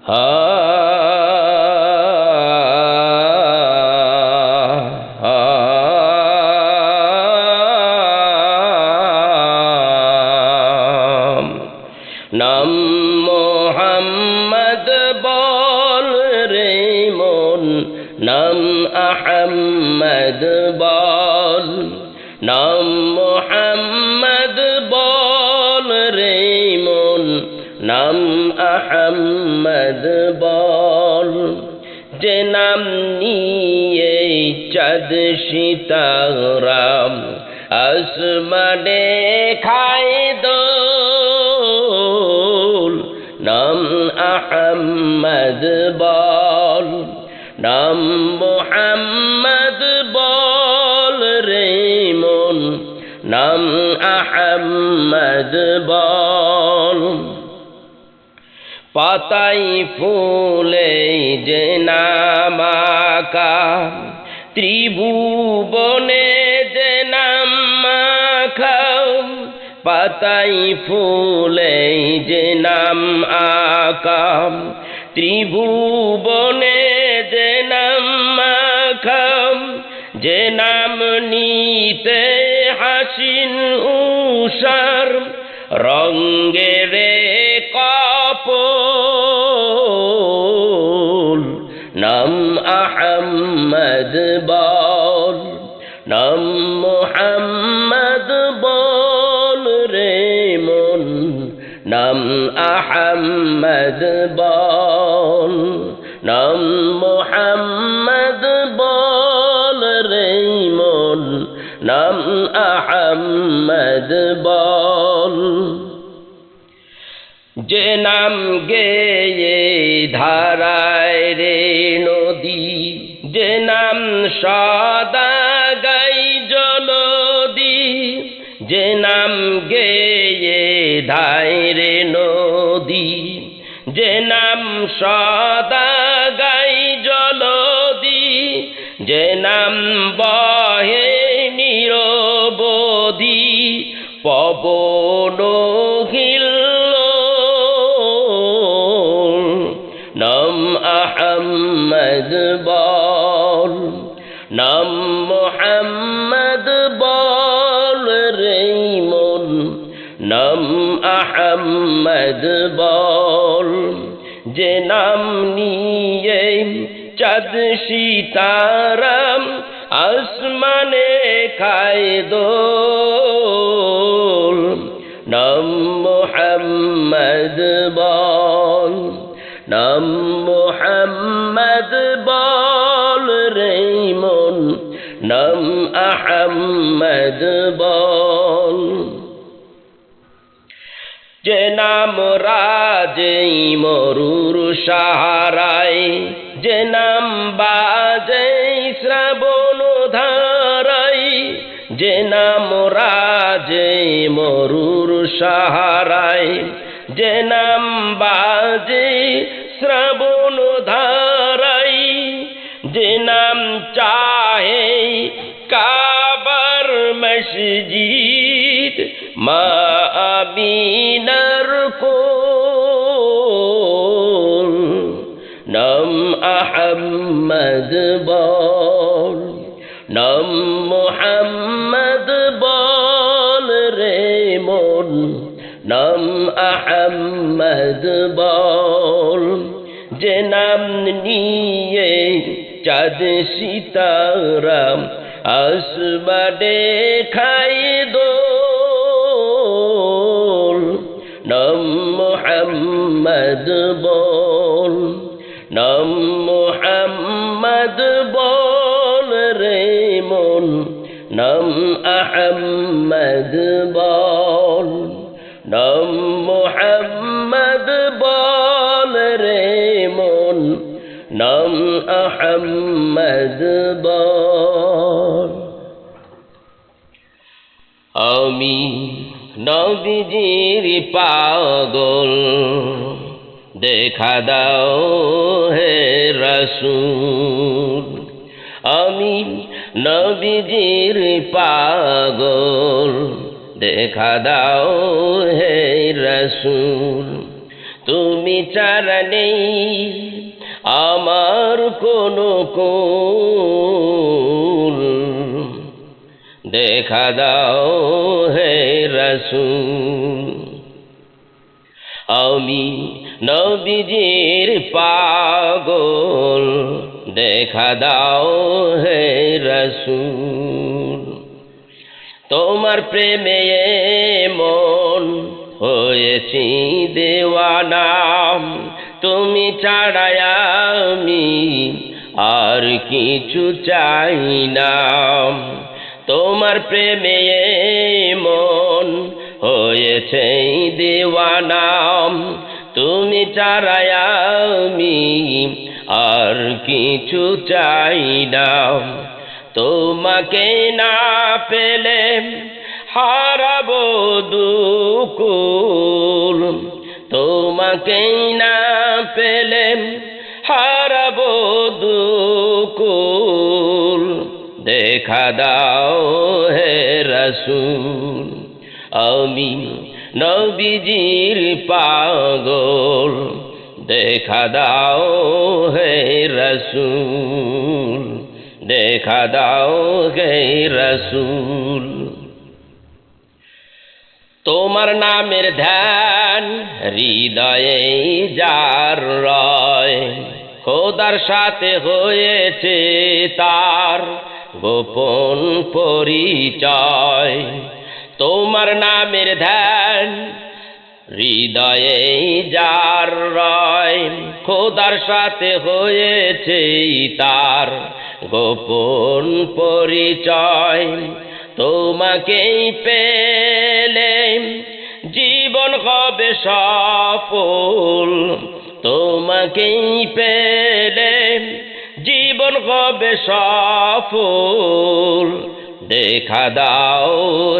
নাম মোহাম্মদ বল রে মন, নাম আহম্মদ বল, নাম মোহাম্মদ বল রে মন, নাম আহম্মদ বল। যে নাম নিয়ে চাঁদ সিতারা আসমানে খায় দোল, নাম আহম্মদ বল, নাম মোহাম্মদ বল রে মন, নাম আহম্মদ বল। পাতাই ফুলে যে নাম আকা, ত্রিভুবনে যে নাম মাখা, পাতাই ফুলে যে নাম আকা, ত্রিভুবনে যে নাম মাখা, যে নাম নিতে হাসিন উষার রঙ্গের কপোল, নাম আহম্মদ বল, নাম মোহাম্মদ বল রে মন, নাম আহম্মদ বল, নাম মোহাম্মদ বল রে মন, নাম আহম্মদ বল। যে নাম গেয়ে ধারায় রে নদী, যে নাম সদা গাই জলদি, যে নাম গেয়ে ধায় রে নদী, যে নাম সদা গাই জলদি, যে নাম বহে নিরবধি পবন হিল্লোল, নাম আহম্মদ বল, নাম মোহাম্মদ বল রে মন, নাম আহম্মদ বল। যে নাম নিয়ে চাঁদ সিতারা আসমানে খায় দোল, নাম মোহাম্মদ বল, নাম মোহাম্মদ বল রে মন, নাম আহম্মদ বল। যে নাম রাজে মরুর সাহারায়, যে নাম বাজে শ্রাবণ ধারায়, যে নাম রাজে মরুর সাহারায়, যে নাম বাজে শ্রাবণ ধারায়, যে নাম চাহে কাবার মসজিদ মা আমিনার কোল, নাম আহম্মদ বল, নাম মোহাম্মদ বল রে মন, নাম আহম্মদ বল। যে নাম নিয়ে চাঁদ সিতারা আসমানে খায় দোল, নাম মোহাম্মদ বল, নাম মোহাম্মদ বল রে মন, নাম আহম্মদ বল, নাম মোহাম্মদ বল রে মন, নাম আহম্মদ বল। আমি নবীজির পাগল, দেখা দাও হে রাসূল। আমি নবীজির পাগল, দেখা দাও হে রাসূল। তুমি ছাড়া নেই আমার কোনো কুল, দেখা দাও হে রাসূল। আমি নবীজির পাগল, দেখা দাও হে রাসূল। তোমার প্রেমে মন হয়েছি দেওয়ানা, তুমি ছাড়া আমি আর কিছু চাই না। তোমার প্রেমে মন হয়েছে দেওয়ানা, তুমি ছাড়া আমি আর কিছু চাই না। তোমাকে না পেলে হারাবো দুকুল, তোমাকে না পেলে হারাবো দুকুল, দেখা দাও হে রাসূল। আমি নবীজির পাগল, দেখা দাও হে রাসূল, দেখা দাও হে রাসূল। তোমার নামের ধ্যান হৃদয়ে যার রয়, খোদার সাথে হয়েছে তার গোপন পরিচয়। তোমার নামের ধ্যান হৃদয়ে যার রয়, খোদার সাথে হয়েছে তার গোপন পরিচয়। তোমাকেই পেলে জীবন হবে সফল, তোমাকেই পেলে জীবন হবে সফল, দেখা দাও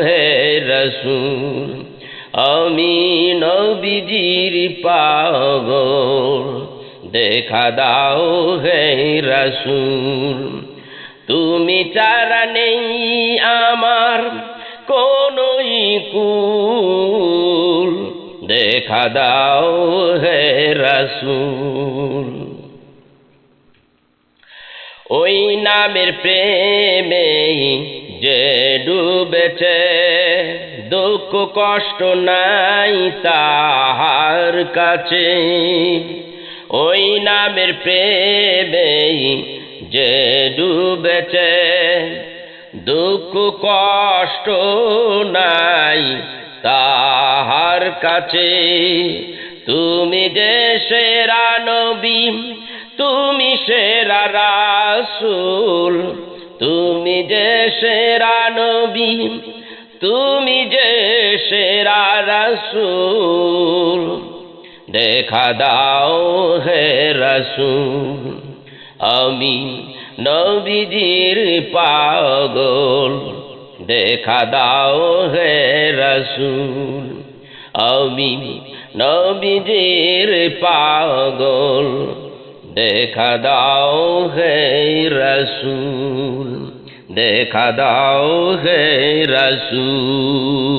হে রাসূল। আমি নবীজির পাগল, দেখা দাও হে রাসূল। তুমি ছাড়া নেই আমার কোনোই কুল, দেখা দাও হে রাসূল। ওই নামের প্রেমে যে ডুবেছে, দুঃখ কষ্ট নাই তাহার কাছে। ওই নামের প্রেমে যে ডুবেছে, দুঃখ কষ্ট নাই তাহার কাছে। তুমি যে সেরা নবী, তুমি সেরা রাসূল, তুমি যে সেরা নবী, তুমি যে সেরা রাসূল, দেখা দাও হে রাসূল। আমি নবীজির পাগল, দেখা দাও হে রাসূল। আমি নবীজির পাগল, দেখা দাও হে রাসূল, দেখা দাও হে রাসূল।